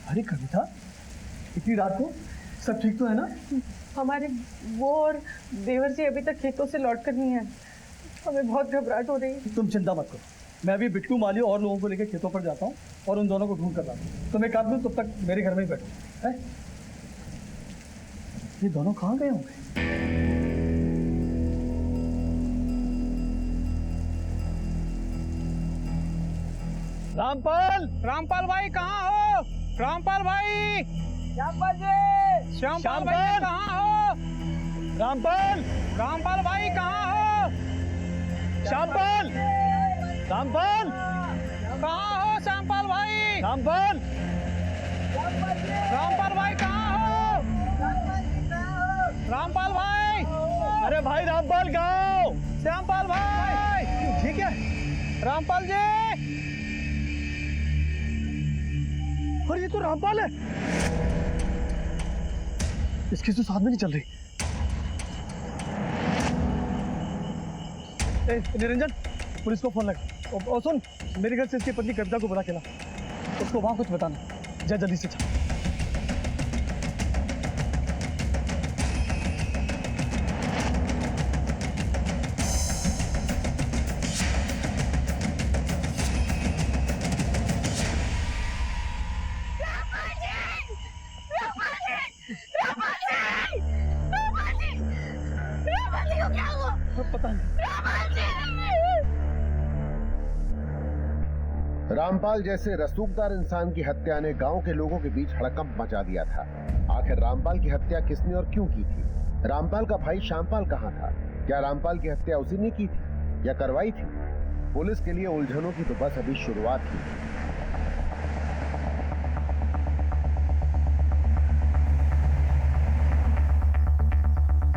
अरे कविता, इतनी रात को सब ठीक तो है ना? हमारे वो और देवर जी अभी तक खेतों से लौट कर नहीं है। हमें बहुत घबराहट हो रही है। तुम चिंता मत करो, मैं अभी बिट्टू, माली और लोगों को लेकर खेतों पर जाता हूँ और उन दोनों को ढूंढ कर लाता हूँ। तुम एक काम करो, तब तक मेरे घर में ही बैठो। है ये दोनों कहाँ गए होंगे? रामपाल, रामपाल भाई कहाँ हो? रामपाल भाई, श्यामपाल जी, श्यामपाल भाई कहाँ हो? रामपाल, रामपाल भाई कहाँ हो? श्यामपाल, रामपाल, कहाँ हो श्यामपाल भाई? रामपाल, रामपाल भाई कहाँ हो? रामपाल भाई, अरे भाई रामपाल गाँव। श्यामपाल भाई, ये क्या है? रामपाल जी, और ये तो रामपाल है। इसकी तो साथ में नहीं चल रही। ए, निरंजन, पुलिस को फोन लगा। और सुन, मेरे घर से इसकी पत्नी कविता को बुला के ला, उसको वहां कुछ बताना। जा जल्दी से जा। पता नहीं। रामपाल जैसे रसूखदार इंसान की हत्या ने गांव के लोगों के बीच हड़कंप मचा दिया था। आखिर रामपाल की हत्या किसने और क्यों की थी? रामपाल का भाई श्यामपाल कहां था? क्या रामपाल की हत्या उसी ने की थी या करवाई थी? पुलिस के लिए उलझनों की तो बस अभी शुरुआत थी।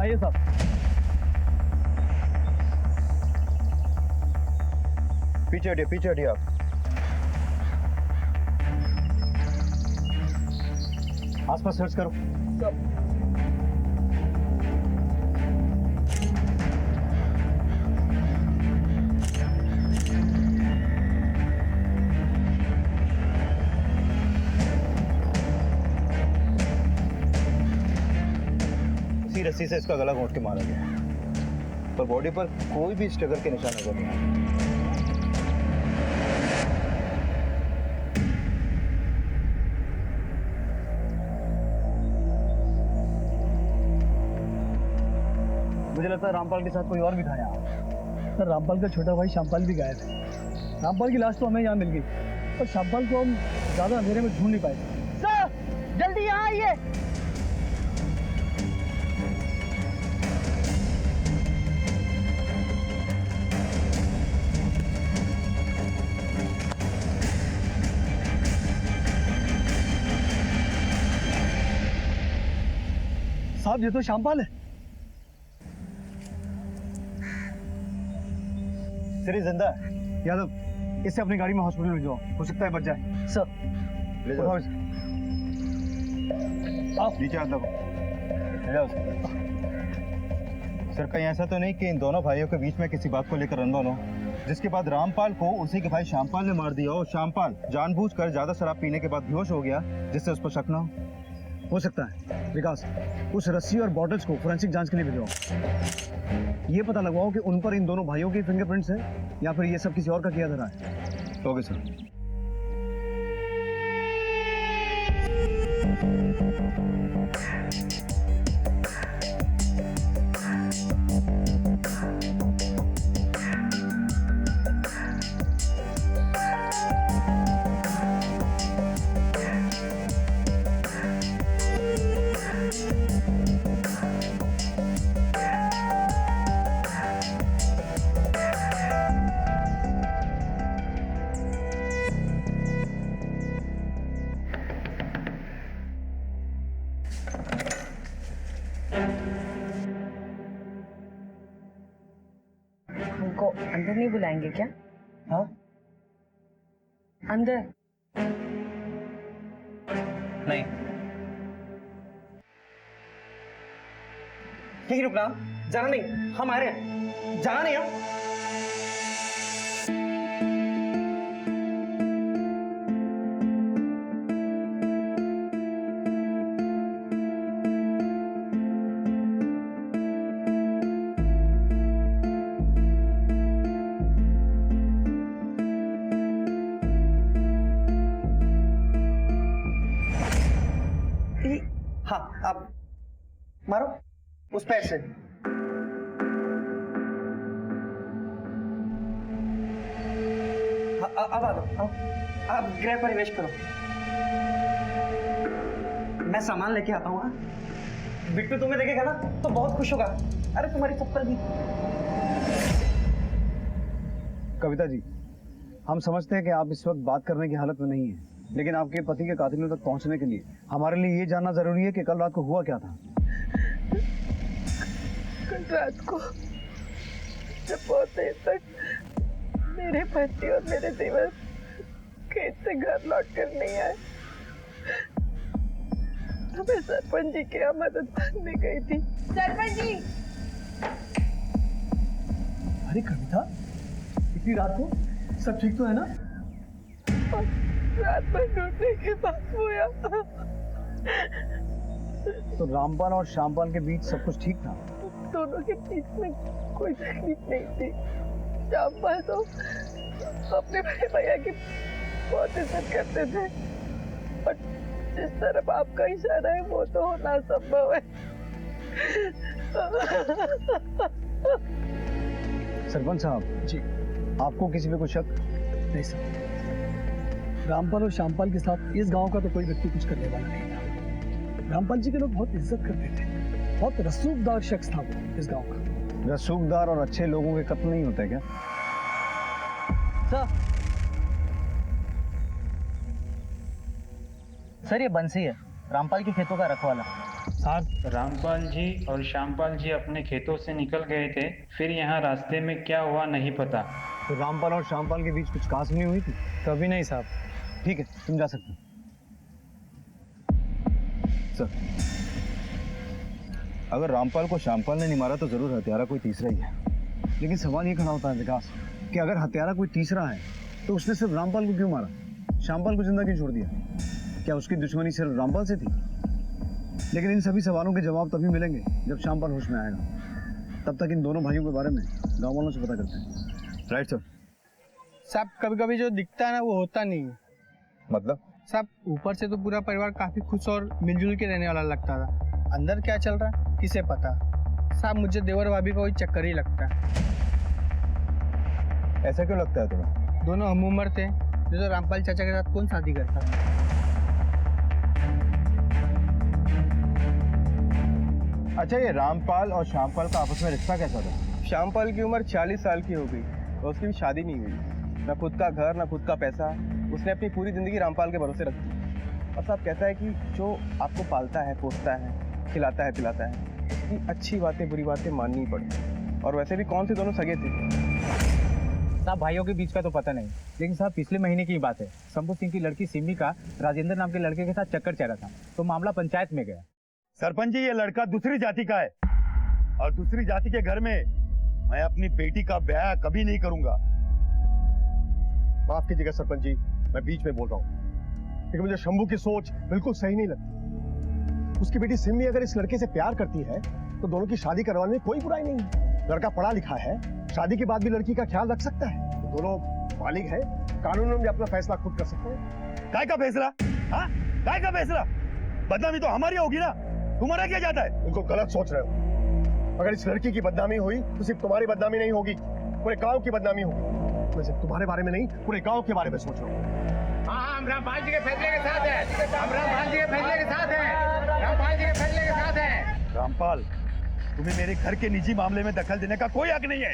आइए साहब। पीछे हटिए आप। आसपास सर्च करो। इसी रस्सी से इसका गला घोंट के मारा गया, पर बॉडी पर कोई भी स्ट्रगल के निशान नजर नहीं आए। मुझे लगता है रामपाल के साथ कोई और भी था यहाँ। सर, रामपाल का छोटा भाई श्यामपाल भी गायब है। रामपाल की लाश तो हमें यहाँ मिल गई, पर श्यामपाल को हम ज्यादा अंधेरे में ढूंढ नहीं पाए। सर, जल्दी यहाँ आइए। साहब, ये तो श्यामपाल है। सिरी जिंदा है। यादव, इसे अपनी गाड़ी में हॉस्पिटल ले जाओ, हो सकता है बच जाए। सर, ले जाओ। आओ। नीचे हाथ लगाओ। ले जाओ सर, कहीं ऐसा तो नहीं कि इन दोनों भाइयों के बीच में किसी बात को लेकर अनबन हो, जिसके बाद रामपाल को उसी के भाई श्यामपाल ने मार दिया हो। श्यामपाल जानबूझकर ज्यादा शराब पीने के बाद बेहोश हो गया, जिससे उस पर शक ना हो सकता है। विकास, उस रस्सी और बॉटल्स को फोरेंसिक जांच के लिए भिजवाओ। ये पता लगाओ कि उन पर इन दोनों भाइयों के फिंगरप्रिंट्स हैं या फिर ये सब किसी और का किया धरा है। Okay sir. हमको अंदर नहीं बुलाएंगे क्या? हाँ, अंदर नहीं। ठीक है, रुकना, जाना नहीं, हम आ रहे हैं, जाना नहीं हम। हाँ अब मारो उस पैर से। हाँ, अब आ दो, अब ग्रह परिवेश करो। मैं सामान लेके आता हूँ। बिट्टू तुम्हें देखेगा ना तो बहुत खुश होगा। अरे तुम्हारी चप्पल भी। कविता जी, हम समझते हैं कि आप इस वक्त बात करने की हालत में नहीं है, लेकिन आपके पति के कातिलों तक पहुंचने के लिए हमारे लिए ये जानना जरूरी है कि कल रात को हुआ क्या था। कल रात को जब बहुत देर तक मेरे पति और मेरे देवर खेत से घर लौट कर नहीं आए तो मैं सरपंच जी के यहाँ मदद मांगने गई थी। सरपंच जी! अरे कविता, इतनी रात को सब ठीक तो है ना? और रात भर ढूंढने के बाद हुआ। तो रामपाल और श्यामपाल के बीच सब कुछ ठीक था? दोनों के बीच में कोई तकलीफ नहीं थी। श्यामपाल तो अपने बड़े भैया की बहुत इज्जत करते थे और जिस तरफ आपका इशारा है वो तो होना संभव है। सरपंच साहब जी, आपको किसी पे कुछ शक? नहीं सर, रामपाल और श्यामपाल के साथ इस गांव का तो कोई व्यक्ति कुछ करने वाला नहीं था। रामपाल जी के लोग बहुत इज्जत करते थे, बहुत रसूखदार शख्स था वो इस गांव का। रसूखदार और अच्छे लोगों के कत्ल नहीं होते क्या? सर ये बंसी है, रामपाल के खेतों का रखवाला। रामपाल जी और श्यामपाल जी अपने खेतों से निकल गए थे, फिर यहाँ रास्ते में क्या हुआ नहीं पता। तो रामपाल और श्यामपाल के बीच कुछ कास नहीं हुई थी? कभी नहीं साहब। ठीक है, तुम जा सकते हो। सर, अगर रामपाल को श्यामपाल ने नहीं मारा तो जरूर हत्यारा कोई तीसरा ही है। लेकिन सवाल ये खड़ा होता है विकास कि अगर हत्यारा कोई तीसरा है तो उसने सिर्फ रामपाल को क्यों मारा, श्यामपाल को जिंदा क्यों छोड़ दिया? क्या उसकी दुश्मनी सिर्फ रामपाल से थी? लेकिन इन सभी सवालों के जवाब तभी मिलेंगे जब श्यामपाल होश में आएगा। तब तक इन दोनों भाइयों के बारे में गाँव वालों से पता करते हैं। Right sir. साहब कभी कभी जो दिखता है ना वो होता नहीं है। मतलब? साहब ऊपर से तो पूरा परिवार काफी खुश और मिलजुल के रहने वाला लगता था, अंदर क्या चल रहा है किसे पता। साहब मुझे देवर भाभी का कोई चक्कर ही लगता है। ऐसा क्यों लगता है तुम्हें? दोनों हम उम्र थे, जो रामपाल चाचा के साथ कौन शादी करता है? अच्छा, ये रामपाल और श्यामपाल का आपस में रिश्ता कैसा था? श्यामपाल की उम्र 40 साल की हो गई और उसकी भी शादी नहीं हुई। ना खुद का घर, ना खुद का पैसा। उसने अपनी पूरी जिंदगी रामपाल के भरोसे रख दी। और साहब कहता है कि जो आपको पालता है, पोसता है, खिलाता है, पिलाता है, उसकी अच्छी बातें बुरी बातें माननी पड़ती। और वैसे भी कौन से दोनों सगे थे? साहब भाइयों के बीच का तो पता नहीं, लेकिन साहब पिछले महीने की बात है। शंभू सिंह की लड़की सिमी का राजेंद्र नाम के लड़के के साथ चक्कर चल रहा था, तो मामला पंचायत में गया। सरपंच जी, ये लड़का दूसरी जाति का है और दूसरी जाति के घर में मैं अपनी बेटी का ब्याह कभी नहीं करूंगा। माफ कीजिएगा सरपंच जी, मैं बीच में बोल रहा हूँ, लेकिन मुझे शंभू की सोच बिल्कुल सही नहीं लगती। उसकी बेटी सिमी अगर इस लड़के से प्यार करती है तो दोनों की शादी करवाने में कोई बुराई नहीं है। लड़का पढ़ा लिखा है, शादी के बाद भी लड़की का ख्याल रख सकता है। तो दोनों बालिग है, कानून में अपना फैसला खुद कर सकते हैं। काय का फैसला? हाँ, काय का फैसला? बदनामी तो हमारी होगी ना, तुम्हारा क्या जाता है? बिल्कुल गलत सोच रहे हो। अगर इस लड़की की बदनामी हुई तो सिर्फ तुम्हारी बदनामी नहीं होगी, पूरे गांव की बदनामी होगी। मैं सिर्फ तुम्हारे बारे में नहीं, पूरे गांव के बारे में सोच रहा हूँ। हाँ, हम रामपाल जी के फैसले के साथ हैं। हम रामपाल जी के फैसले के साथ हैं। रामपाल जी के फैसले के साथ हैं। रामपाल, तुम्हें मेरे घर के निजी मामले में दखल देने का कोई हक नहीं है।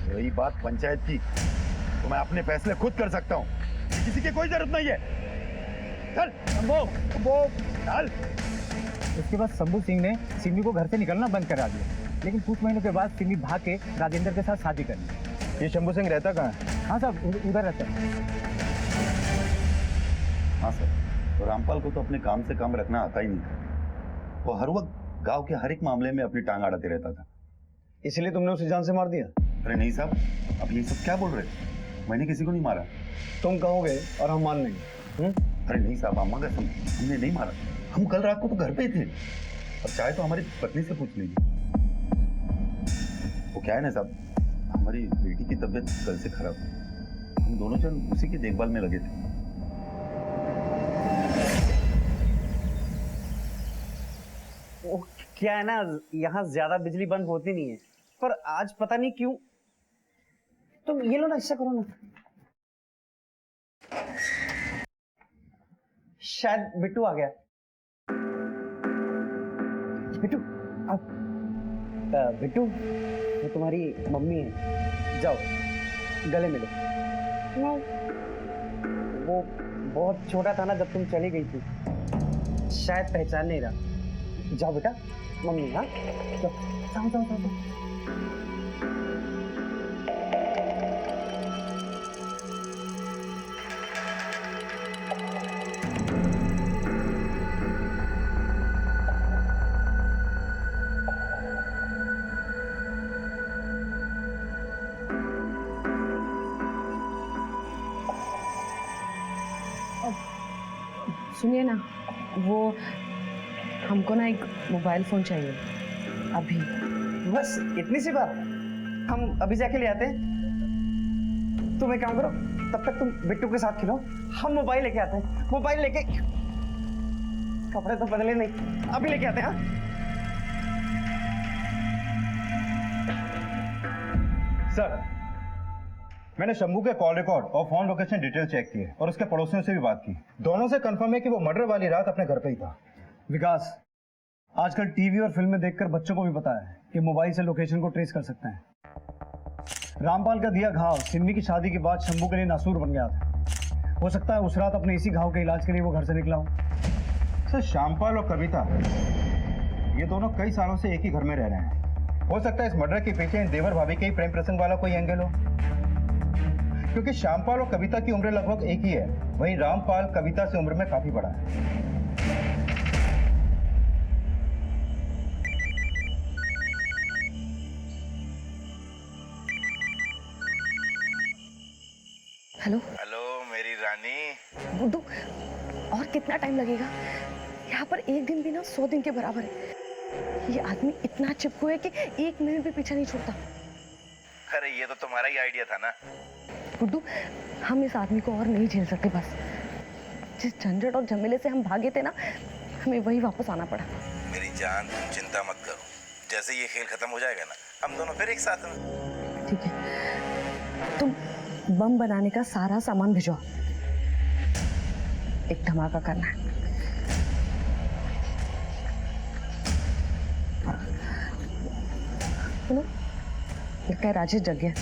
रही बात पंचायत की, तो मैं अपने फैसले खुद कर सकता हूँ, किसी की कोई जरूरत नहीं है। चल चल। उसके बाद शंभू सिंह ने सिमी को घर से निकलना बंद करा दिया, लेकिन कुछ महीनों के बाद सिमी भाग के राजेंद्र के साथ शादी कर ली। ये शंभू सिंह रहता कहाँ है? हाँ साहब, उधर रहता है। हाँ सर, तो रामपाल को तो अपने काम से काम रखना आता ही नहीं था। वो हर वक्त गांव के हर एक मामले में अपनी टांग अड़ाते रहता था। इसलिए तुमने उसे जान से मार दिया? अरे नहीं साहब, अब ये सब क्या बोल रहे? मैंने किसी को नहीं मारा। तुम कहोगे और हम मान लेंगे। अरे नहीं साहब, अम्मा का हमने नहीं मारा। हम कल रात को तो घर पे ही थे। अब चाहे तो हमारी पत्नी से पूछ लीजिए। वो क्या है ना साहब, हमारी बेटी की तबीयत कल से खराब है, हम दोनों जन उसी की देखभाल में लगे थे। क्या है ना, यहाँ ज्यादा बिजली बंद होती नहीं है, पर आज पता नहीं क्यों। तुम ये लो ना, ऐसा करो ना, शायद बिट्टू आ गया। बिट्टू अब बिट्टू, वो तुम्हारी मम्मी है, जाओ गले मिलो। वो बहुत छोटा था ना जब तुम चली गई थी, शायद पहचान नहीं रहा। जाओ बेटा, मम्मी। हाँ जाओ जाओ जाओ जाओ, जाओ। सुनिए ना, वो हमको ना एक मोबाइल फोन चाहिए अभी। बस इतनी सी बात, हम अभी जाके ले आते हैं। तुम एक काम करो, तब तक तुम बिट्टू के साथ खेलो, हम मोबाइल लेके आते हैं। मोबाइल लेके, कपड़े तो बदले नहीं, अभी लेके आते हैं। हाँ सर, मैंने शंभू के कॉल रिकॉर्ड और फोन लोकेशन डिटेल चेक किए और उसके पड़ोसियों से भी बात की। दोनों से कंफर्म है कि वो मर्डर वाली रात अपने घर पे ही था। विकास, आजकल टीवी और फिल्में देखकर बच्चों को भी पता है कि मोबाइल से लोकेशन को ट्रेस कर सकते हैं। रामपाल का दिया घाव सिन्नी की शादी के बाद शंभू के लिए नासूर बन गया था। हो सकता है उस रात अपने इसी घाव के इलाज के लिए वो घर से निकला हो। सर, श्यामपाल और कविता ये दोनों कई सालों से एक ही घर में रह रहे हैं। हो सकता है इस मर्डर के पीछे इन देवर भाभी के ही प्रेम प्रसंग वाला कोई एंगल हो, क्योंकि श्यामपाल और कविता की उम्र लगभग एक ही है, वहीं रामपाल कविता से उम्र में काफी बड़ा है। हेलो हेलो मेरी रानी। गुड्डू, और कितना टाइम लगेगा? यहाँ पर एक दिन भी ना 100 दिन के बराबर है। ये आदमी इतना चिपकू है कि 1 मिनट भी पीछे नहीं छोड़ता। अरे ये तो तुम्हारा ही आइडिया था ना। गुड्डू, हम इस आदमी को और नहीं झेल सकते। बस जिस झंझट और झमेले से हम भागे थे ना, हमें वही वापस आना पड़ा। मेरी जान, तुम चिंता मत करो, जैसे ये खेल खत्म हो जाएगा ना, हम दोनों फिर एक साथ में। ठीक है, तुम बम बनाने का सारा सामान भिजवाओ, एक धमाका करना है। सुनो, लगता है राजेश जग गया,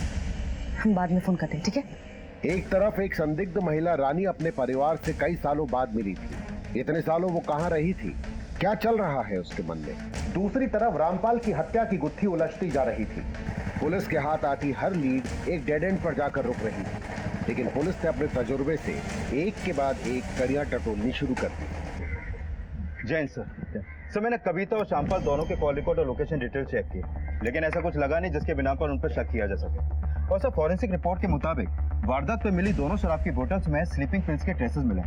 हम बाद में फोन करते हैं, ठीक है? एक तरफ एक संदिग्ध महिला रानी अपने परिवार से कई सालों बाद मिली थी। इतने सालों वो कहाँ रही थी, क्या चल रहा है उसके मन में? दूसरी तरफ रामपाल की हत्या की गुत्थी उलझती जा रही थी। पुलिस के हाथ आती हर लीड एक डेड एंड पर जाकर रुक रही थी, लेकिन पुलिस ने अपने तजुर्बे से एक के बाद एक कड़ियां टटोलनी शुरू कर दी। जैन सर, मैंने कविता और श्यामपाल दोनों के कॉल रिकॉर्ड और लोकेशन डिटेल चेक किए, लेकिन ऐसा कुछ लगा नहीं जिसके बिना पर उन पर शक किया जा सके। और सर, फॉरेंसिक रिपोर्ट के मुताबिक वारदात पे मिली दोनों शराब की बोतल्स में स्लीपिंग पिल्स के ट्रेसेस मिले।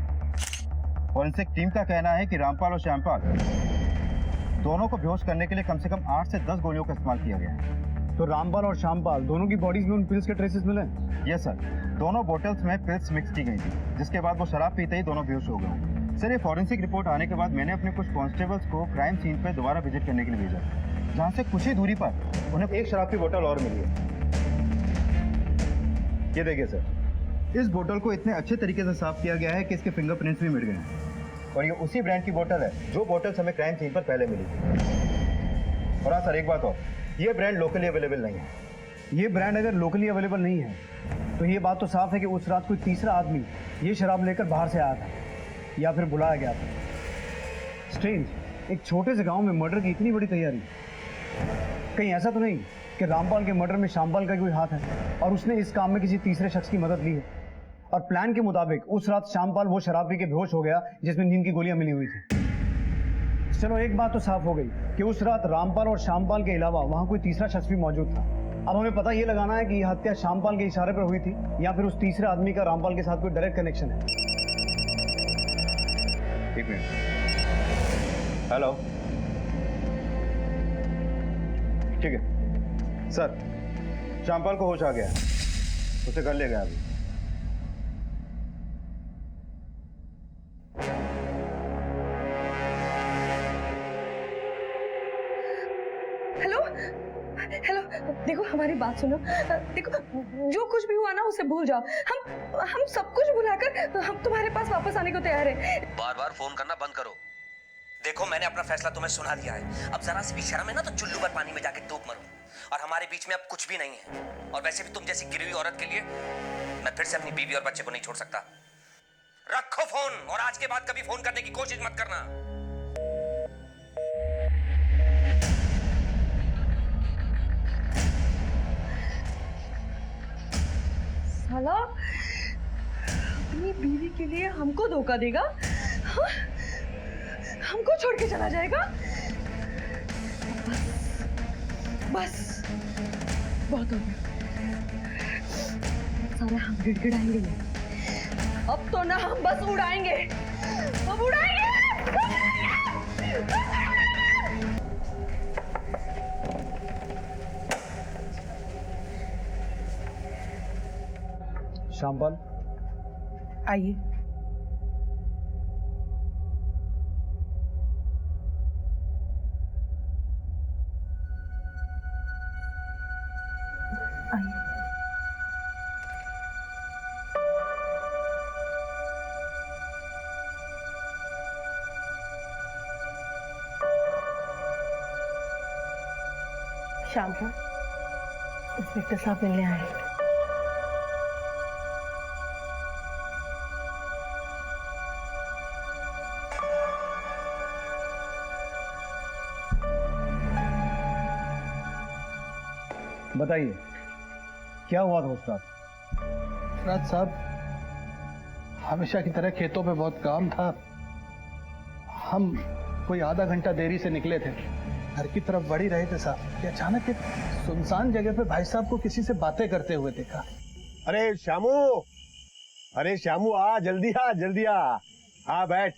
फॉरेंसिक टीम का कहना है कि रामपाल और श्यामपाल दोनों को बेहोश करने के लिए कम से कम 8 से 10 गोलियों का इस्तेमाल किया गया है। तो रामपाल और श्यामपाल दोनों की बॉडीज में उन पिल्स के ट्रेसेस मिले? यस सर, दोनों बोतल्स में पिल्स मिक्स की गई थी, जिसके बाद वो शराब पीते ही दोनों बेहोश हो गए। सर, ये फॉरेंसिक रिपोर्ट आने के बाद मैंने अपने कुछ कांस्टेबल्स को क्राइम सीन पर दोबारा विजिट करने के लिए भेजा, जहाँ से कुछ ही दूरी पर उन्हें एक शराब की बोतल और मिली है। ये देखिए सर, इस बोतल को इतने अच्छे तरीके से साफ किया गया है कि इसके फिंगरप्रिंट्स भी मिट गए हैं, और ये उसी ब्रांड की बोतल है जो बोतल्स हमें क्राइम सीन पर पहले मिली थी। और हाँ सर, एक बात और, ये ब्रांड लोकली अवेलेबल नहीं है। ये ब्रांड अगर लोकली अवेलेबल नहीं है तो ये बात तो साफ है कि उस रात कोई तीसरा आदमी ये शराब लेकर बाहर से आया था या फिर बुलाया गया था। स्ट्रेंज, एक छोटे से गांव में मर्डर की इतनी बड़ी तैयारी। कहीं ऐसा तो नहीं कि रामपाल के मर्डर में श्यामपाल का कोई हाथ है और उसने इस काम में किसी तीसरे शख्स की मदद ली है, और प्लान के मुताबिक उस रात श्यामपाल वो शराब पी के बेहोश हो गया जिसमें नींद की गोलियां मिली हुई थी। चलो, एक बात तो साफ हो गई कि उस रात रामपाल और श्यामपाल के अलावा वहां कोई तीसरा शख्स भी मौजूद था। अब हमें पता ये लगाना है कि यह हत्या श्यामपाल के इशारे पर हुई थी या फिर उस तीसरे आदमी का रामपाल के साथ कोई डायरेक्ट कनेक्शन है। एक मिनट। हेलो, ठीक है सर, श्यामपाल को होश आ गया, उसे घर ले गया अभी। हेलो, देखो हमारी बात सुनो। देखो, जो कुछ भी हुआ ना उसे भूल जाओ। हम सब कुछ भुलाकर हम तुम्हारे पास वापस आने को तैयार हैं। बार बार फोन करना बंद करो। देखो, मैंने अपना फैसला तुम्हें सुना दिया है। अब जरा सी भी शर्म है ना तो चुल्लू पर पानी में जाके डूब मरो। और हमारे बीच में अब कुछ भी नहीं है। और वैसे भी तुम जैसी गिरी हुई औरत के लिए मैं फिर से अपनी बीवी और बच्चे को नहीं छोड़ सकता। रखो फोन, और आज के बाद कभी फोन करने की कोशिश मत करना। साला अपनी बीवी के लिए हमको धोखा देगा, हाँ? हमको छोड़ के चला जाएगा। बस बहुत हो गया। सारा हम गिड़गिड़ाएंगे नहीं। अब तो ना हम बस उड़ाएंगे। अब उड़ाएंगे। शामपाल, आइए। शामपाल, इंस्पेक्टर साहब मिलने आए हैं। बताइए, क्या हुआ था उस रात? रात साहब, हमेशा की तरह खेतों पे बहुत काम था। हम कोई आधा घंटा देरी से निकले थे, घर की तरफ बढ़ ही रहे थे साहब कि अचानक एक सुनसान जगह पे भाई साहब को किसी से बातें करते हुए देखा। अरे श्यामू, अरे श्यामू, आ जल्दी आ, जल्दी आ। हाँ बैठ।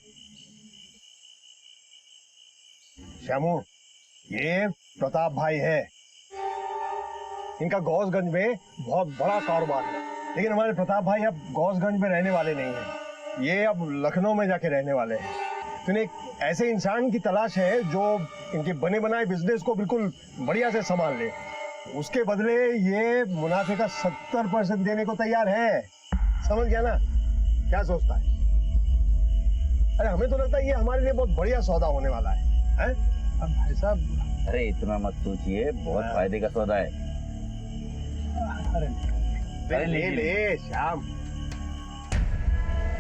श्यामू, ये प्रताप भाई है। इनका गौसगंज में बहुत बड़ा कारोबार है, लेकिन हमारे प्रताप भाई अब गौसगंज में रहने वाले नहीं हैं। ये अब लखनऊ में जाके रहने वाले हैं। तो इन्हें एक ऐसे इंसान की तलाश है जो इनके बने बनाए बिजनेस को बिल्कुल बढ़िया से संभाल ले। उसके बदले ये मुनाफे का 70% देने को तैयार है। समझ गया ना? क्या सोचता है? अरे हमें तो लगता है ये हमारे लिए बहुत बढ़िया सौदा होने वाला है। अब भाई साहब, अरे इतना मत सोचिए, बहुत फायदे का सौदा है। अरे ले श्याम।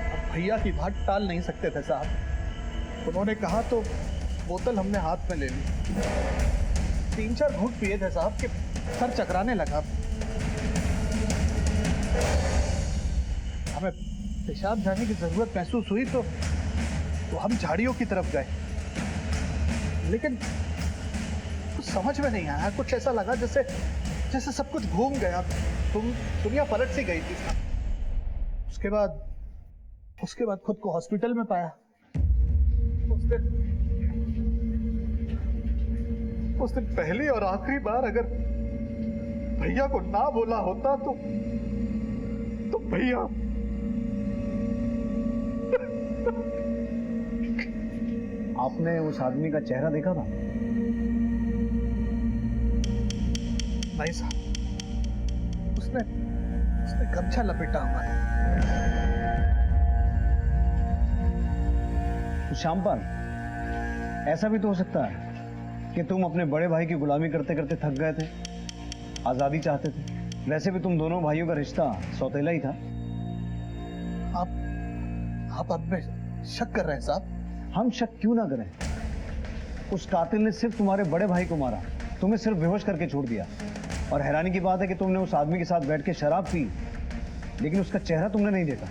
अब भैया की बात टाल नहीं सकते थे साहब। उन्होंने कहा तो बोतल हमने हाथ में ले ली। 3-4 घूंट पिए थे साहब कि सर चकराने लगा। हमें पेशाब जाने की जरूरत महसूस हुई तो हम झाड़ियों की तरफ गए, लेकिन कुछ समझ में नहीं आया। कुछ ऐसा लगा जैसे सब कुछ घूम गया। दुनिया पलट सी गई थी। उसके बाद खुद को हॉस्पिटल में पाया। उस दिन पहली और आखिरी बार अगर भैया को ना बोला होता तो भैया आपने उस आदमी का चेहरा देखा था? नहीं साहब, उसने गमछा लपेटा हुआ है। तो श्यामपाल, ऐसा भी तो हो सकता है कि तुम अपने बड़े भाई की गुलामी करते करते थक गए थे, आजादी चाहते थे। वैसे भी तुम दोनों भाइयों का रिश्ता सौतेला ही था। आप अब में शक कर रहे हैं साहब? हम शक क्यों ना करें? उस कातिल ने सिर्फ तुम्हारे बड़े भाई को मारा, तुम्हें सिर्फ बेहोश करके छोड़ दिया। और हैरानी की बात है कि तुमने उस आदमी के साथ बैठ के शराब पी, लेकिन उसका चेहरा तुमने नहीं देखा।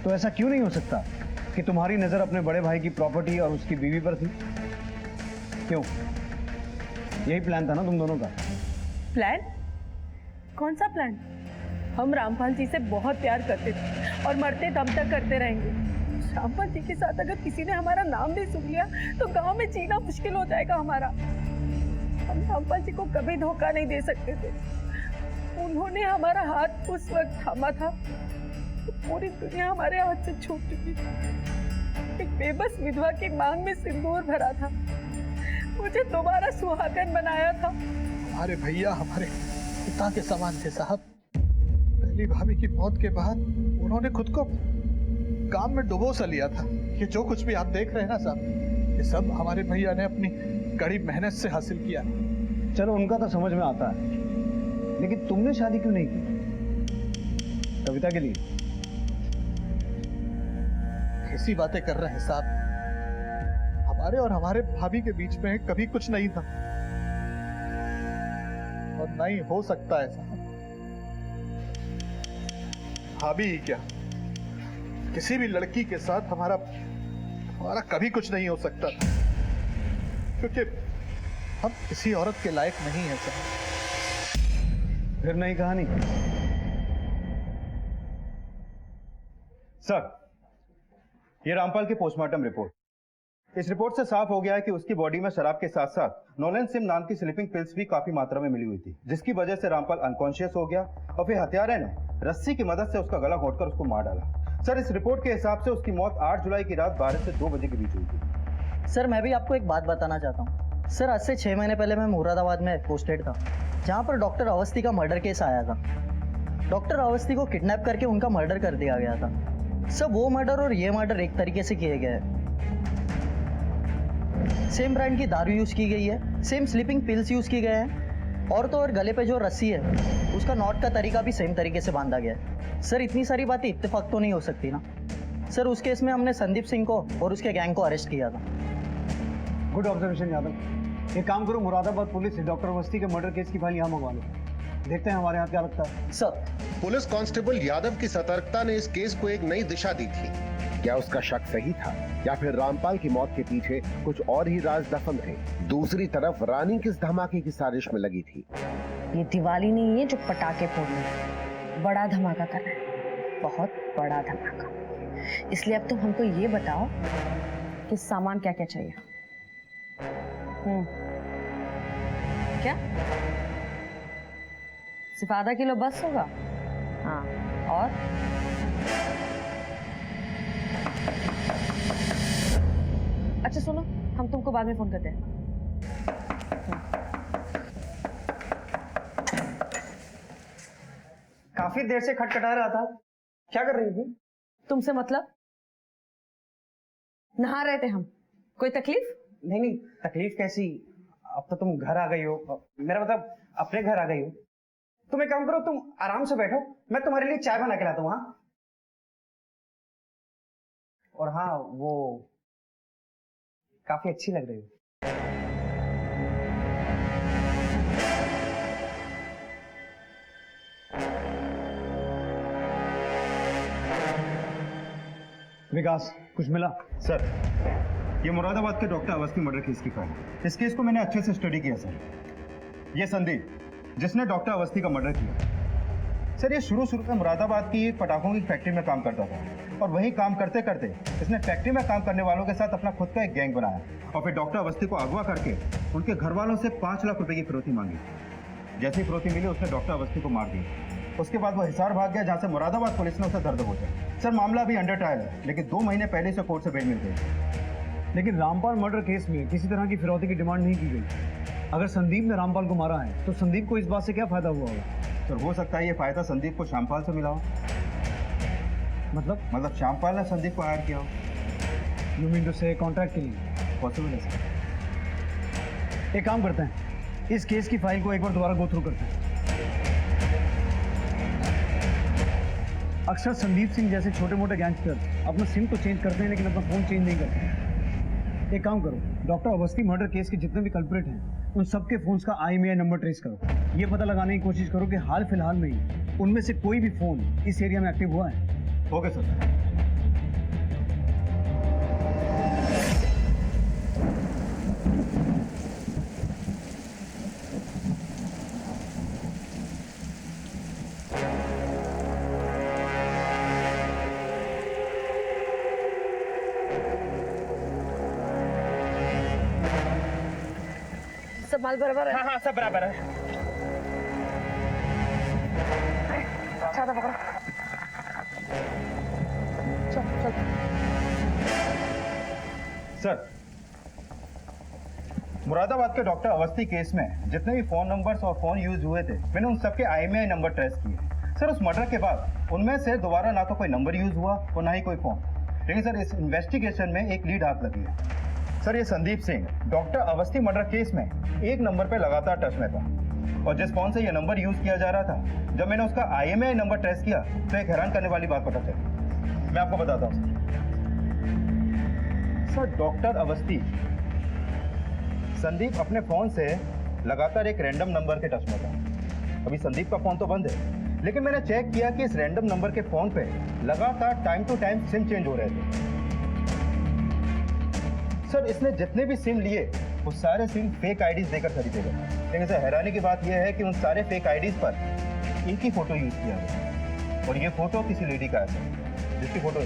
तो ऐसा क्यों नहीं हो सकता कि तुम्हारी नजर अपने बड़े भाई की प्रॉपर्टी और उसकी बीवी पर थी? क्यों? यही प्लान था ना तुम दोनों का? प्लान? कौन सा प्लान? हम रामपाल जी से बहुत प्यार करते थे और मरते दम तक करते रहेंगे। रामपाल जी के साथ अगर किसी ने हमारा नाम भी सुन लिया तो गांव में जीना मुश्किल हो जाएगा हमारा। हम रामपाल जी को कभी धोखा नहीं दे सकते थे। उन्होंने हमारा हाथ उस वक्त थामा था तो पूरी दुनिया हमारे हाथ से छूट चुकी थी। एक बेबस विधवा की मांग में सिंदूर भरा था। मुझे दोबारा सुहागन बनाया था। हमारे भैया हमारे पिता के समान थे साहब। पहली भाभी की मौत के बाद उन्होंने खुद को काम में डुबो सा लिया था। ये जो कुछ भी आप देख रहे हैं ना साहब, ये सब हमारे भैया ने अपनी कड़ी मेहनत से हासिल किया। चलो उनका तो समझ में आता है, लेकिन तुमने शादी क्यों नहीं की कविता के लिए? कैसी बातें कर रहे हैं साहब? हमारे और हमारे भाभी के बीच में कभी कुछ नहीं था और नहीं हो सकता है साहब। भाभी ही क्या, किसी भी लड़की के साथ हमारा कभी कुछ नहीं हो सकता था, क्योंकि हम किसी औरत के लायक नहीं है साहब। फिर नई कहानी। सर, ये रामपाल की पोस्टमार्टम रिपोर्ट। इस रिपोर्ट से साफ हो गया है कि उसकी बॉडी में शराब के साथ साथ नोलेन सिम नाम की स्लीपिंग पिल्स भी काफी मात्रा में मिली हुई थी, जिसकी वजह से रामपाल अनकॉन्शियस हो गया और फिर हत्यारे ने रस्सी की मदद से उसका गला घोंटकर उसको मार डाला। सर, इस रिपोर्ट के हिसाब से उसकी मौत 8 जुलाई की रात 12 से 2 बजे के बीच हुई थी। सर, मैं भी आपको एक बात बताना चाहता हूँ। सर, आज से 6 महीने पहले मैं मुरादाबाद में पोस्टेड था, जहाँ पर डॉक्टर अवस्थी का मर्डर केस आया था। डॉक्टर अवस्थी को किडनैप करके उनका मर्डर कर दिया गया था। सर, वो मर्डर और ये मर्डर एक तरीके से किए गए हैं। सेम ब्रांड की दारू यूज की गई है, सेम स्लीपिंग पिल्स यूज की गए हैं, और तो और गले पे जो रस्सी है उसका नॉट का तरीका भी सेम तरीके से बांधा गया है। सर, इतनी सारी बातें इत्तेफाक तो नहीं हो सकती ना। सर, उस केस में हमने संदीप सिंह को और उसके गैंग को अरेस्ट किया था। Good observation Yadav. एक काम करो, मुरादाबाद पुलिस डॉक्टर अवस्थी के मर्डर केस की फाइल यहाँ मंगवा लो, देखते हैं हमारे यहाँ क्या लगता है। सर, पुलिस कांस्टेबल यादव की सतर्कता ने इस केस को एक नई दिशा दी थी। क्या उसका शक सही था या फिर रामपाल की मौत के पीछे कुछ और ही राज दफन थे? दूसरी तरफ रानी किस धमाके की साजिश में लगी थी? ये दिवाली नहीं है जो पटाखे फोड़ने, बड़ा धमाका करना है, बहुत बड़ा धमाका। इसलिए अब तुम हमको ये बताओ कि सामान क्या क्या चाहिए। क्या सिर्फ आधा किलो बस होगा? हाँ, और अच्छा सुनो, हम तुमको बाद में फोन करते हैं। काफी देर से खटखटा रहा था, क्या कर रही थी? तुमसे मतलब? नहा रहे थे हम। कोई तकलीफ? नहीं नहीं, तकलीफ कैसी, अब तो तुम घर आ गई हो, मेरा मतलब अपने घर आ गई हो। तुम एक काम करो, तुम आराम से बैठो, मैं तुम्हारे लिए चाय बना के लाता हूँ। हाँ, और हाँ, वो काफी अच्छी लग रही हो। विकास, कुछ मिला? सर, ये मुरादाबाद के डॉक्टर अवस्थी मर्डर केस की फाइल है। इस केस को मैंने अच्छे से स्टडी किया सर। ये संदीप, जिसने डॉक्टर अवस्थी का मर्डर किया, सर ये शुरू में मुरादाबाद की पटाखों की फैक्ट्री में काम करता था, और वहीं काम करते करते इसने फैक्ट्री में काम करने वालों के साथ अपना खुद का एक गैंग बनाया, और फिर डॉक्टर अवस्थी को अगवा करके उनके घर वालों से 5 लाख रुपए की फिरौती मांगी। जैसी फिरौती मिली, उसने डॉक्टर अवस्थी को मार दिया। उसके बाद वो हिसार भाग गया, जहाँ से मुरादाबाद पुलिस ने उसे दर्द पहुंचा। सर, मामला अभी अंडर ट्रायल है, लेकिन 2 महीने पहले से कोर्ट से बेल मिल गई। लेकिन रामपाल मर्डर केस में किसी तरह की फिरौती की डिमांड नहीं की गई। अगर संदीप ने रामपाल को मारा है तो संदीप को इस बात से क्या फायदा हुआ होगा? सर, हो सकता है ये फायदा संदीप को श्यामपाल से मिला हो। मतलब श्यामपाल ने संदीप को हायर किया हो। यू मीन टू से कॉन्ट्रैक्ट के लिए? पॉसिबल है सर। एक काम करते हैं, इस केस की फाइल को एक बार दोबारा गो थ्रू करते हैं। अक्सर संदीप सिंह जैसे छोटे मोटे गैंगस्टर अपना सिम तो चेंज करते हैं, लेकिन अपना फोन चेंज नहीं करते। एक काम करो, डॉक्टर अवस्थी मर्डर केस के जितने भी कल्प्रिट हैं उन सबके फोन्स का IMEI नंबर ट्रेस करो। ये पता लगाने की कोशिश करो कि हाल फिलहाल में ही उनमें से कोई भी फोन इस एरिया में एक्टिव हुआ है। Okay sir. सब माल बराबर है? हाँ, सब बराबर है। अच्छा था, पकड़ो। चल चल। सर, मुरादाबाद के डॉक्टर अवस्थी केस में जितने भी फोन नंबर्स और फोन यूज हुए थे, मैंने उन सबके IMEI नंबर ट्रेस किए। सर उस मर्डर के बाद उनमें से दोबारा ना तो कोई नंबर यूज हुआ और ना ही कोई फोन। लेकिन सर इस इन्वेस्टिगेशन में एक लीड हाथ लगी है। सर ये Sandeep Singh doctor Awasthi murder case में एक नंबर पे लगातार टच में था, और जिस फोन से ये नंबर यूज किया जा रहा था, जब मैंने उसका IMEI नंबर ट्रेस किया तो एक हैरान करने वाली बात पता चली। मैं आपको बताता हूँ सर, डॉक्टर अवस्थी संदीप अपने फोन से लगातार एक रैंडम नंबर के टच में था। अभी संदीप का फोन तो बंद है, लेकिन मैंने चेक किया कि इस रैंडम नंबर के फोन पे लगातार time to time SIM change हो रहे थे। सर इसने जितने भी सिम लिए वो सारे सिम फेक आईडीज देकर खरीदे गए। लेकिन सर हैरानी की बात यह है कि उन सारे फेक आईडीज पर इनकी फोटो यूज किया गया, और ये फोटो किसी लेडी का है जिसकी फोटो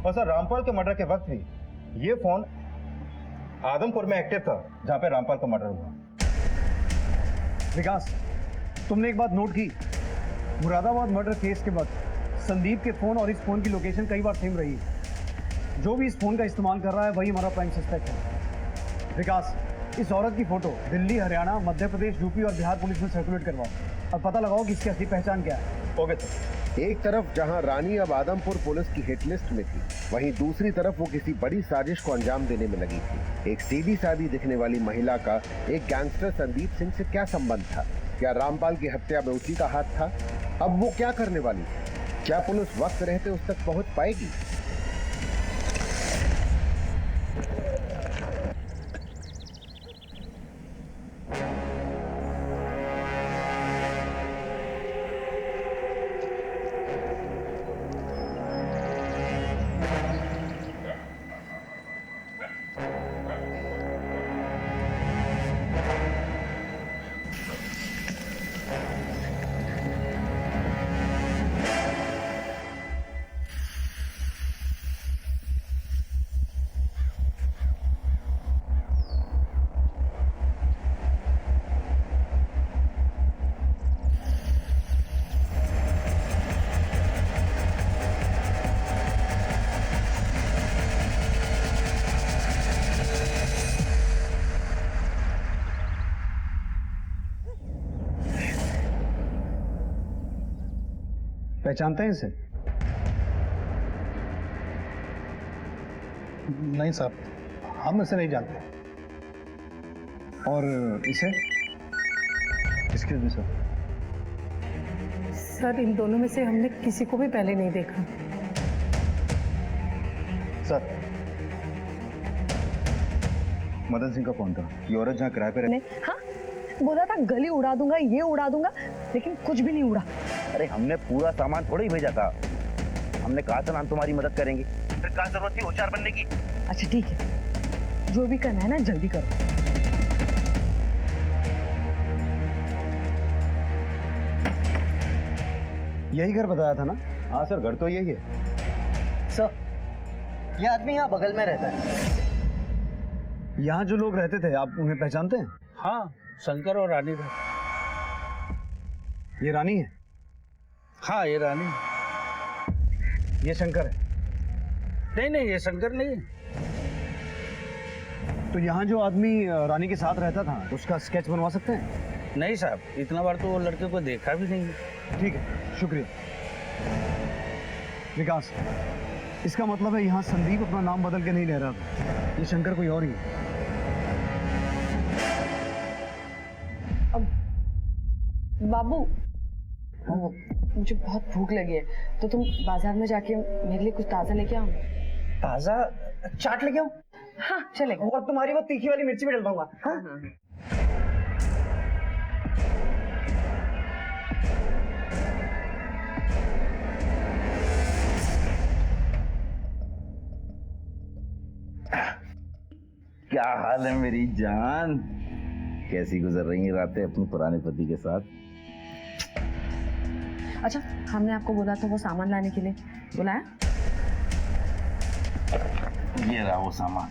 और सर रामपाल के मर्डर के वक्त भी ये फोन आदमपुर में एक्टिव था, जहां पे रामपाल का मर्डर हुआ। विकास, तुमने एक बात नोट की, मुरादाबाद मर्डर केस के वक्त संदीप के फोन और इस फोन की लोकेशन कई बार सेम रही है। जो भी इस फोन का इस्तेमाल कर रहा है वही हमारा प्राइम सस्पेक्ट है। विकास, इस औरत की फोटो दिल्ली, हरियाणा, मध्य प्रदेश, यूपी और बिहार पुलिस में सर्कुलेट करवाओ और पता लगाओ कि इसकी असली पहचान क्या है। Okay sir. एक तरफ जहां रानी अब आदमपुर पुलिस की हिट लिस्ट में थी, वहीं दूसरी तरफ वो किसी बड़ी साजिश को अंजाम देने में लगी थी। एक सीधी सादी दिखने वाली महिला का एक गैंगस्टर संदीप सिंह से क्या संबंध था? क्या रामपाल की हत्या में उसी का हाथ था? अब वो क्या करने वाली थी? क्या पुलिस वक्त रहते उस तक पहुंच पाएगी? पहचानते हैं इसे? नहीं साहब, हम इसे नहीं जानते। और इसे? Excuse me sir. सर इन दोनों में से हमने किसी को भी पहले नहीं देखा। सर मदन सिंह का फोन था, ये औरत जहाँ किराए पे रहती। हाँ, बोला था गली उड़ा दूंगा, ये उड़ा दूंगा, लेकिन कुछ भी नहीं उड़ा। अरे हमने पूरा सामान थोड़ा ही भेजा था, हमने कहा था ना हम तुम्हारी मदद करेंगे, फिर कहाँ जरूरत थी होशियार बनने की। अच्छा ठीक है, जो भी करना है ना जल्दी करो। यही घर बताया था ना? हाँ सर, घर तो यही है। सर ये आदमी यहाँ बगल में रहता है। यहाँ जो लोग रहते थे आप उन्हें पहचानते हैं? हाँ, शंकर और रानी का। ये रानी है? हाँ ये रानी। ये शंकर है? नहीं, ये शंकर नहीं है। तो यहाँ जो आदमी रानी के साथ रहता था उसका स्केच बनवा सकते हैं? नहीं साहब, इतना बार तो वो लड़के को देखा भी नहीं है। ठीक है, शुक्रिया। विकास, इसका मतलब है यहाँ संदीप अपना नाम बदल के नहीं रह रहा था, ये शंकर कोई और ही है। अब बाबू, मुझे बहुत भूख लगी है, तो तुम बाजार में जाके मेरे लिए कुछ ताजा लेके आओ। ताजा चाट लेके आओ? हाँ चलेगा। और तुम्हारी वो तीखी वाली मिर्ची भी डलवाऊंगा। हाँ? क्या हाल है मेरी जान? कैसी गुजर रही हैं रातें अपने पुराने पति के साथ? अच्छा, हमने आपको बोला था वो सामान लाने के लिए, बुलाया? ये रहा वो सामान।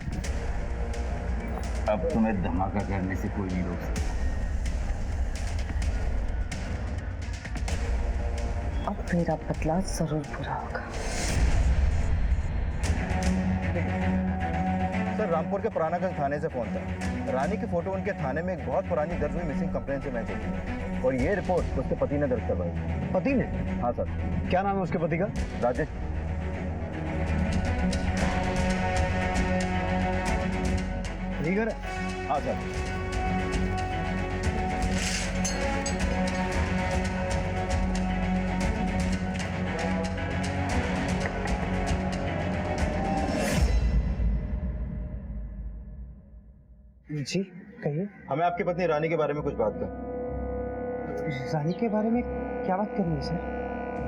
अब तुम्हें धमाका करने से कोई नहीं रोक सकता। अब मेरा बदला जरूर पूरा होगा। सर रामपुर के पुरानागंज थाने से फोन था। रानी की फोटो उनके थाने में एक बहुत पुरानी दर्ज हुई मिसिंग कंप्लेन से मैच होती है और ये रिपोर्ट उसके पति ने दर्ज करवाई। पति ने? हाँ सर। क्या नाम है उसके पति का? राजेश। ठीक है। हाँ सर। जी कहिए। हमें आपकी पत्नी रानी के बारे में कुछ बात कर। रानी के बारे में क्या बात करनी है सर?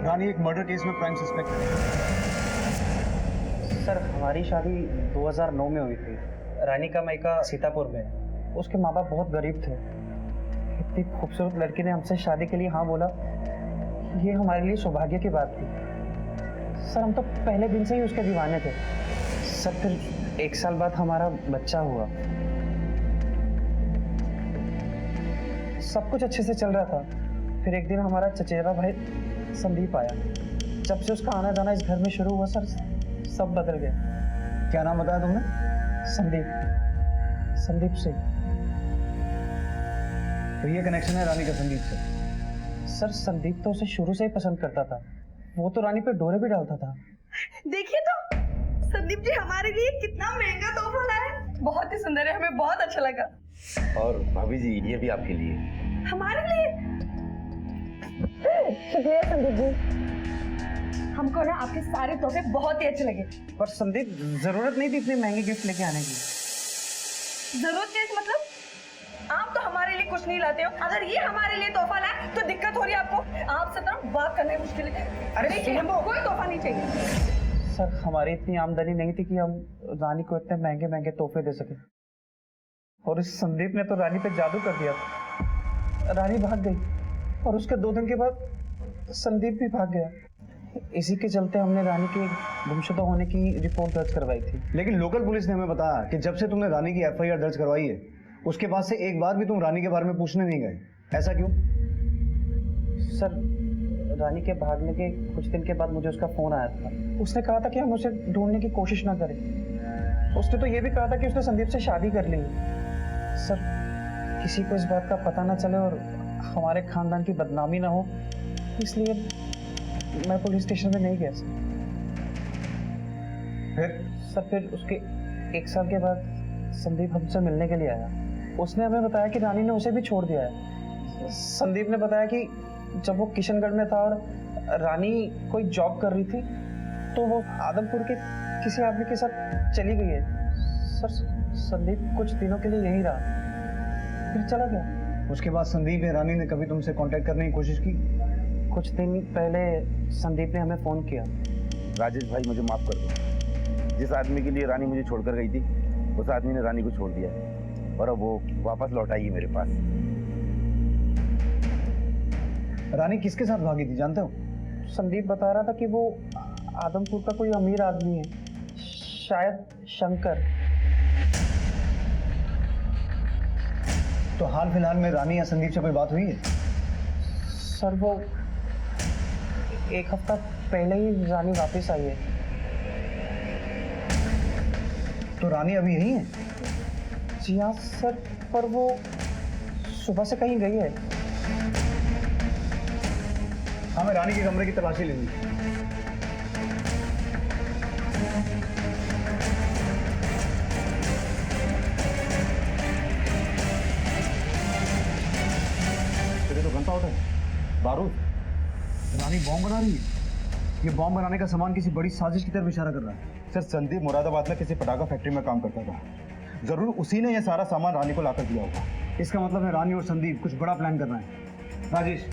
रानी एक मर्डर केस में प्राइम सस्पेक्ट है। सर हमारी शादी 2009 में हुई थी। रानी का मायका सीतापुर में है। उसके माँ बाप बहुत गरीब थे। इतनी खूबसूरत लड़की ने हमसे शादी के लिए हाँ बोला, ये हमारे लिए सौभाग्य की बात थी। सर हम तो पहले दिन से ही उसके दीवाने थे। सर फिर 1 साल बाद हमारा बच्चा हुआ। सब कुछ अच्छे से चल रहा था। फिर एक दिन हमारा चचेरा भाई संदीप आया। जब से उसका आना जाना इस घर में शुरू हुआ सर, सब बदल गया। क्या नाम बताया तुमने? संदीप सिंह। तो ये कनेक्शन है रानी का संदीप से? सर संदीप तो उसे शुरू से ही पसंद करता था। वो तो रानी पे डोरे भी डालता था। देखिए तो संदीप जी हमारे लिए कितना महंगा तोहफा लाए। बहुत ही सुंदर है, हमें बहुत अच्छा लगा। और भाभी जी ये भी आपके लिए। हमारे लिए? शुक्रिया संदीप जी, हमको ना आपके सारे तोहफे बहुत ही अच्छे लगे। पर संदीप जरूरत नहीं थी इतने महंगे गिफ्ट लेके आने की। जरूरत नहीं मतलब? आप तो हमारे लिए कुछ नहीं लाते हो। अगर ये हमारे लिए तोहफा लाए तो दिक्कत हो रही है आपको। आपसे तो बात करना मुश्किल है। अरे हमको कोई तोहफा नहीं चाहिए। सर हमारी इतनी आमदनी नहीं थी कि हम रानी को इतने महंगे महंगे तोहफे दे सके। और इस संदीप ने तो रानी पे जादू कर दिया। रानी भाग गई और उसके 2 दिन के बाद संदीप भी भाग गया। इसी के चलते हमने रानी के गुमशुदा होने की रिपोर्ट दर्ज करवाई थी। लेकिन लोकल पुलिस ने हमें बताया कि जब से तुमने रानी की एफआईआर दर्ज करवाई है उसके बाद से एक बार भी तुम रानी के बारे में पूछने नहीं गए। ऐसा क्यों? सर रानी के भागने के कुछ दिन के बाद मुझे उसका फोन आया था। उसने कहा था कि हम उसे ढूंढने की कोशिश ना करें। उसने तो ये भी कहा था कि उसने संदीप से शादी कर ली। सर किसी को इस बात का पता ना चले और हमारे खानदान की बदनामी ना हो, इसलिए मैं पुलिस स्टेशन में नहीं गया सर। फिर उसके 1 साल के बाद संदीप हमसे मिलने के लिए आया। उसने हमें बताया कि रानी ने उसे भी छोड़ दिया है। संदीप ने बताया कि जब वो किशनगढ़ में था और रानी कोई जॉब कर रही थी तो वो आदमपुर के किसी आदमी के साथ चली गई है। सर संदीप कुछ दिनों के लिए यहीं रहा, फिर चला गया। उसके बाद संदीप ने रानी ने कभी तुमसे कांटेक्ट करने की कोशिश की? कुछ दिन पहले संदीप ने हमें फोन किया। राजेश भाई मुझे माफ कर दो। जिस आदमी के लिए रानी मुझे छोड़कर गई थी उस आदमी ने रानी को छोड़ दिया है और अब वो वापस लौट आई है मेरे पास। रानी किसके साथ भागी थी जानते हो? संदीप बता रहा था कि वो आदमपुर का कोई अमीर आदमी है, शायद शंकर। तो हाल फिलहाल में रानी या संदीप से कोई बात हुई है? सर वो 1 हफ्ता पहले ही रानी वापस आई है। तो रानी अभी यहीं है? जी हाँ सर, पर वो सुबह से कहीं गई है। हमें रानी के कमरे की तलाशी लेनी है। तेरे तो घंटा होता है बारूद। रानी बॉम्ब बना रही है। ये बॉम्ब बनाने का सामान किसी बड़ी साजिश की तरफ इशारा कर रहा है। सर संदीप मुरादाबाद में किसी पटाखा फैक्ट्री में काम करता था। जरूर उसी ने यह सारा सामान रानी को लाकर दिया होगा। इसका मतलब है रानी और संदीप कुछ बड़ा प्लान कर रहे हैं। राजेश,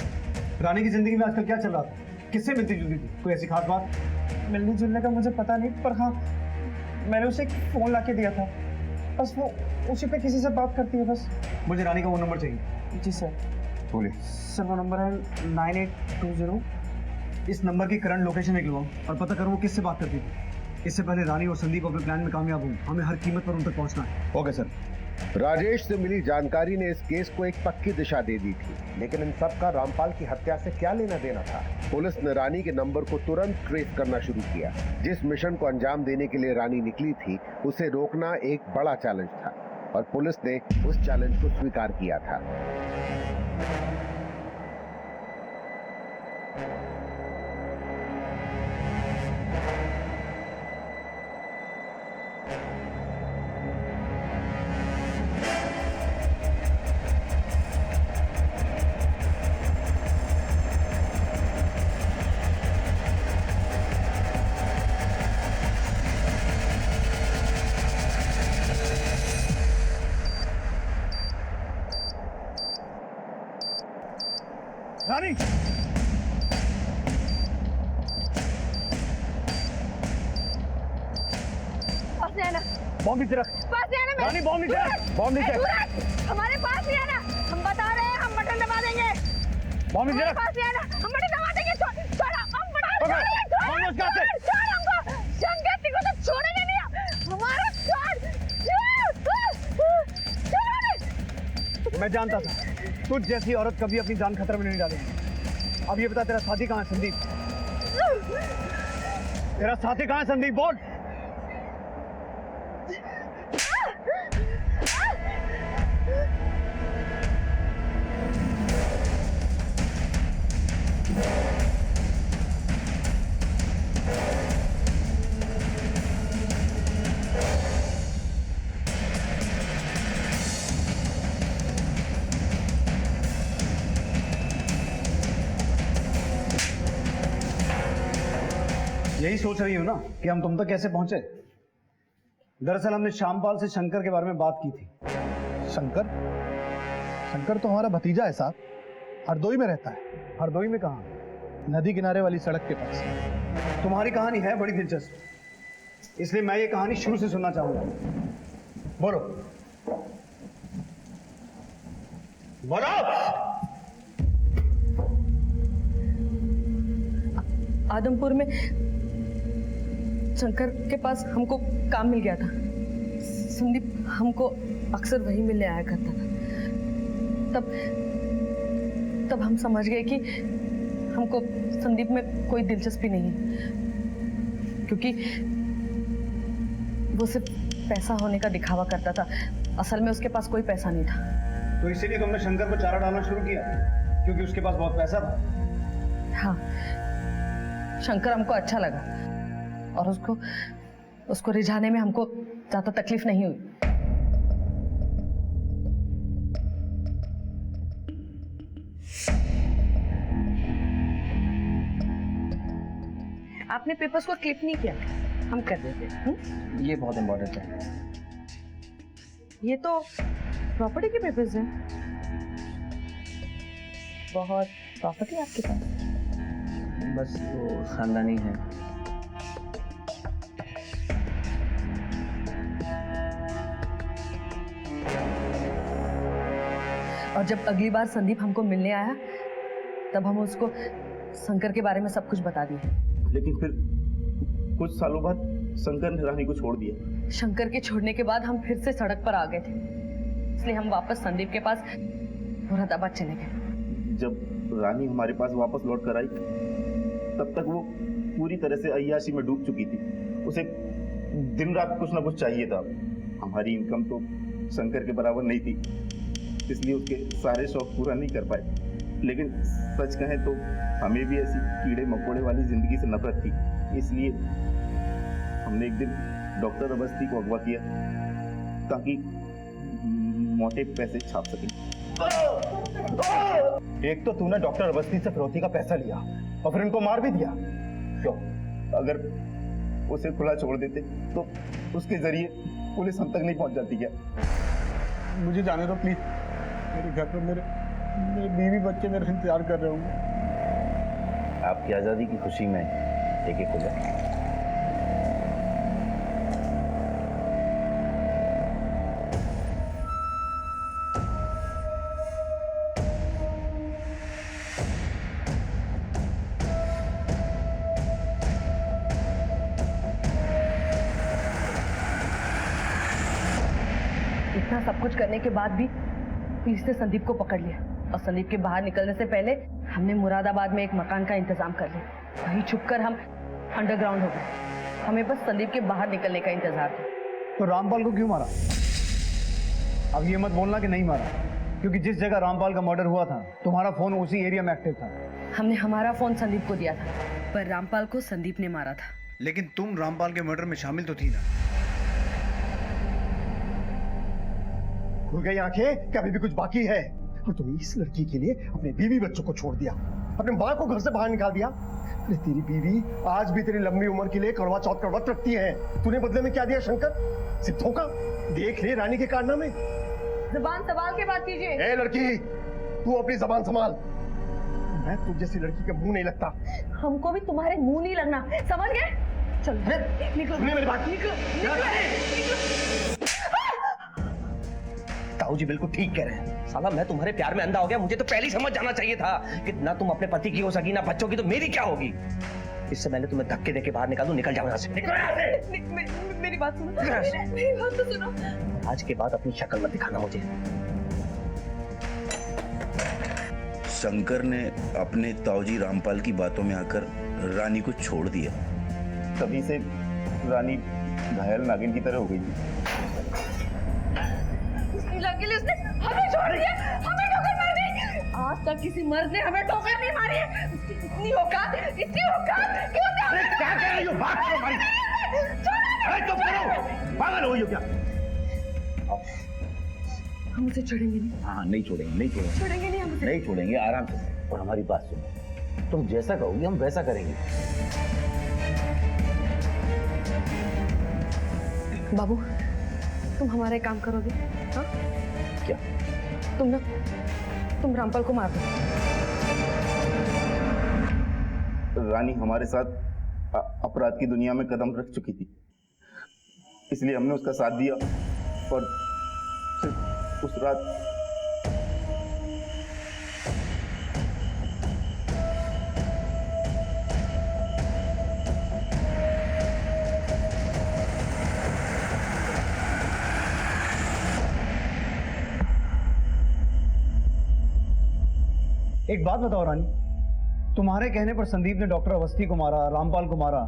रानी की जिंदगी में आजकल क्या चल रहा था? किससे मिलती जुलती थी? कोई ऐसी खास बात? मिलने जुलने का मुझे पता नहीं, पर हाँ मैंने उसे एक फोन ला के दिया था। बस वो उसी पे किसी से बात करती है बस। मुझे रानी का वो नंबर चाहिए। जी सर। बोलिए सर। वो नंबर है 9820। इस नंबर की करंट लोकेशन निकलवाओ और पता करो वो किससे बात करती थी। इससे पहले रानी और संदीप अपने प्लान में कामयाब हो, हमें हर कीमत पर उन तक पहुंचना है। Okay sir. राजेश से मिली जानकारी ने इस केस को एक पक्की दिशा दे दी थी, लेकिन इन सब का रामपाल की हत्या से क्या लेना देना था? पुलिस ने रानी के नंबर को तुरंत ट्रेस करना शुरू किया। जिस मिशन को अंजाम देने के लिए रानी निकली थी, उसे रोकना एक बड़ा चैलेंज था और पुलिस ने उस चैलेंज को स्वीकार किया था। रानी, पास नहीं आना। बॉम्ब नीचे रख। पास नहीं आना। रानी, बॉम्ब नीचे रख। बॉम्ब नीचे। हमारे पास नहीं आना। हम बता रहे हैं, हम बटन दबा देंगे। बॉम्ब नीचे रख। पास नहीं आना। हम बटन दबा देंगे। छोड़, हम बता छोड़ हमको। शंकर को तो छोड़ेंगे नहीं। हमारा मैं जानता था तुझ जैसी औरत कभी अपनी जान खतरे में नहीं डालेगी। अब ये बता, तेरा साथी कहाँ है? संदीप, तेरा साथी कहाँ है? संदीप बोल। यही सोच रही हो ना कि हम तुम तक कैसे पहुंचे? दरअसल हमने श्यामपाल से शंकर के बारे में बात की थी। शंकर? शंकर तो हमारा भतीजा है साहब, हरदोई में रहता है। हरदोई में कहाँ? नदी किनारे वाली सड़क के पास। तुम्हारी कहानी है बड़ी दिलचस्प, इसलिए मैं ये कहानी शुरू से सुनना चाहूंगा। बोलो बोलो। आदमपुर में शंकर के पास हमको काम मिल गया था। संदीप हमको अक्सर वहीं मिलने आया करता था। तब हम समझ गए कि हमको संदीप में कोई दिलचस्पी नहीं है, क्योंकि वो सिर्फ पैसा होने का दिखावा करता था। असल में उसके पास कोई पैसा नहीं था। तो इसीलिए तुमने शंकर को चारा डालना शुरू किया, क्योंकि उसके पास बहुत पैसा था? हाँ, शंकर हमको अच्छा लगा और उसको रिझाने में हमको ज्यादा तकलीफ नहीं हुई। आपने पेपर्स को क्लिप नहीं किया, हम कर देते हैं। ये बहुत इम्पोर्टेंट है। ये तो प्रॉपर्टी के पेपर्स हैं। बहुत प्रॉपर्टी आपके पास? बस वो खानदानी है। और जब अगली बार संदीप हमको मिलने आया, तब हम उसको शंकर के बारे में सब कुछ बता दिए। लेकिन फिर कुछ सालों बाद शंकर ने रानी को छोड़ दिया। शंकर के छोड़ने के बाद हम फिर से सड़क पर आ गए थे, इसलिए हम वापस संदीप के पास मुरादाबाद चले गए। जब रानी हमारे पास वापस लौट कर आई, तब तक वो पूरी तरह से अय्याशी में डूब चुकी थी। उसे दिन रात कुछ ना कुछ चाहिए था। हमारी इनकम तो शंकर के बराबर नहीं थी, इसलिए उसके सारे शौक पूरा नहीं कर पाए। लेकिन सच कहें तो हमें भी ऐसी कीड़े मकोड़े वाली जिंदगी से नफरत थी, इसलिए हमने एक दिन डॉक्टर अवस्थी को अगवा किया ताकि मोटे पैसे छाप सकें। एक तो तूने डॉक्टर अवस्थी से फिरौती का पैसा लिया और फिर इनको मार भी दिया। क्यों? अगर उसे खुला छोड़ देते तो उसके जरिए पुलिस हम तक नहीं पहुंच जाती क्या? मुझे जाने दो प्लीज। मेरे घर पर मेरे बीवी बच्चे मेरा इंतजार कर रहे होंगे। आपकी आजादी की खुशी में एक एक हो जाए। इतना सब कुछ करने के बाद भी पुलिस ने संदीप को पकड़ लिया और संदीप के बाहर निकलने से पहले हमने मुरादाबाद में एक मकान का इंतजाम कर लिया। वहीं छुपकर हम अंडरग्राउंड हो गए। हमें बस संदीप के बाहर निकलने का इंतजार था। तो रामपाल को क्यों मारा? अब ये मत बोलना कि नहीं मारा, क्योंकि जिस जगह रामपाल का मर्डर हुआ था तुम्हारा फोन उसी एरिया में एक्टिव था। हमने हमारा फोन संदीप को दिया था, पर रामपाल को संदीप ने मारा था। लेकिन तुम रामपाल के मर्डर में शामिल तो थी ना? खुल गई आंखें कि अभी भी कुछ बाकी है? और तुमने इस लड़की के लिए अपने बीवी बच्चों को छोड़ दिया, अपने माँ को घर से बाहर निकाल दिया। अरे तेरी बीवी आज भी तेरी लंबी उम्र के लिए करवा चौथ का व्रत रखती है। तूने बदले में क्या दिया शंकर? सिर्फ धोखा। देख ले रानी के कारनामे। जुबान संभाल के बात कीजिए। ए लड़की, तू अपनी जबान संभाल। मैं तुझ जैसी लड़की के मुंह नहीं लगता। हमको भी तुम्हारे मुंह नहीं लगना, समझ गए? चलो निकलो। मेरी बात ताऊ जी बिल्कुल ठीक कह रहे हैं। साला मैं तुम्हारे प्यार में अंधा हो गया। मुझे तो पहले ही समझ जाना चाहिए था कि ना तुम अपने पति की हो सकी ना बच्चों की, तो मेरी क्या होगी। इससे पहले तुम्हें धक्के देके बाहर निकाल दूं। निकल जाओ यहाँ से। मेरी बात सुनो, मेरी बात तो सुनो। आज के बाद अपनी शक्ल मत दिखाना मुझे। शंकर ने अपने ताऊजी रामपाल की बातों में आकर रानी को छोड़ दिया। तभी से रानी घायल नागिन की तरह हो गई थी। उसने हमें छोड़ दिया, हमें ठोकर मार दी। आज तक किसी मर्द ने हमें ठोकर नहीं मारी है। उसकी इतनी औकात क्यों? अरे क्या कह रही हो? बात करो हमारी। अरे चुप करो, पागल हो क्या? हम उसे छोड़ेंगे नहीं। हाँ नहीं छोड़ेंगे, नहीं छोड़ेंगे, छोड़ेंगे नहीं हम उसे। नहीं छोड़ेंगे, आराम से। और हमारी बात सुनो, तुम जैसा कहोगी हम वैसा करेंगे। बाबू, तुम हमारा काम करोगे? हाँ? क्या? तुम रामपाल को मार दो। रानी हमारे साथ अपराध की दुनिया में कदम रख चुकी थी, इसलिए हमने उसका साथ दिया। और सिर्फ उस रात एक बात बताओ रानी, तुम्हारे कहने पर संदीप ने डॉक्टर अवस्थी को मारा, रामपाल को मारा।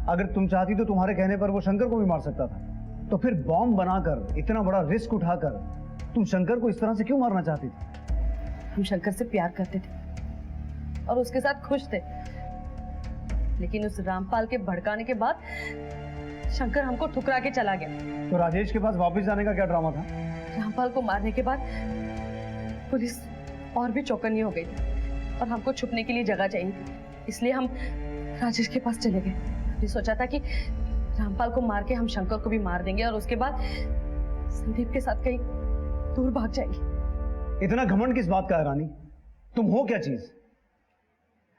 अगर तुम चाहती तो तुम्हारे कहने पर वो शंकर को भी मार सकता था। तो फिर बॉम्ब बनाकर इतना बड़ा रिस्क उठाकर तुम शंकर को इस तरह से क्यों मारना चाहती थी? हम शंकर से प्यार करते थे और उसके साथ खुश थे, लेकिन उस रामपाल के भड़काने के बाद शंकर हमको ठुकरा के चला गया। तो राजेश के पास वापस जाने का क्या ड्रामा था? रामपाल को मारने के बाद पुलिस और भी चौकन्नी हो गई थी और हमको छुपने के लिए जगह चाहिए थी, इसलिए हम राजेश के पास चले गए। हमने सोचा था कि रामपाल को मार के हम शंकर को भी मार देंगे और उसके बाद संदीप के साथ कहीं दूर भाग जाएंगे। इतना घमंड किस बात का है रानी? तुम हो क्या चीज?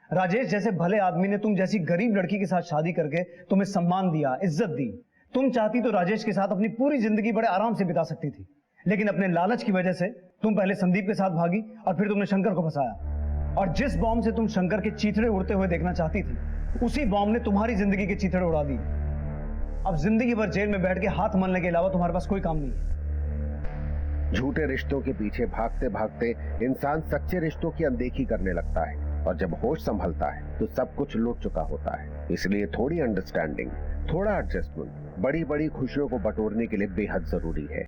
राजेश जैसे भले आदमी ने तुम जैसी गरीब लड़की के साथ शादी करके तुम्हें सम्मान दिया, इज्जत दी। तुम चाहती तो राजेश के साथ अपनी पूरी जिंदगी बड़े आराम से बिता सकती थी, लेकिन अपने लालच की वजह से तुम पहले संदीप के साथ भागी और फिर तुमने शंकर को फंसाया। और जिस बॉम्ब से तुम शंकर के चीथड़े उड़ते हुए देखना चाहती थी, उसी बॉम्ब ने तुम्हारी जिंदगी के चीथड़े उड़ा दी। अब जिंदगी भर जेल में बैठ के हाथ मलने के अलावा तुम्हारे पास कोई काम नहीं है। झूठे रिश्तों के पीछे भागते भागते इंसान सच्चे रिश्तों की अनदेखी करने लगता है, और जब होश संभलता है तो सब कुछ लूट चुका होता है। इसलिए थोड़ी अंडरस्टैंडिंग, थोड़ा एडजस्टमेंट बड़ी बड़ी खुशियों को बटोरने के लिए बेहद जरूरी है।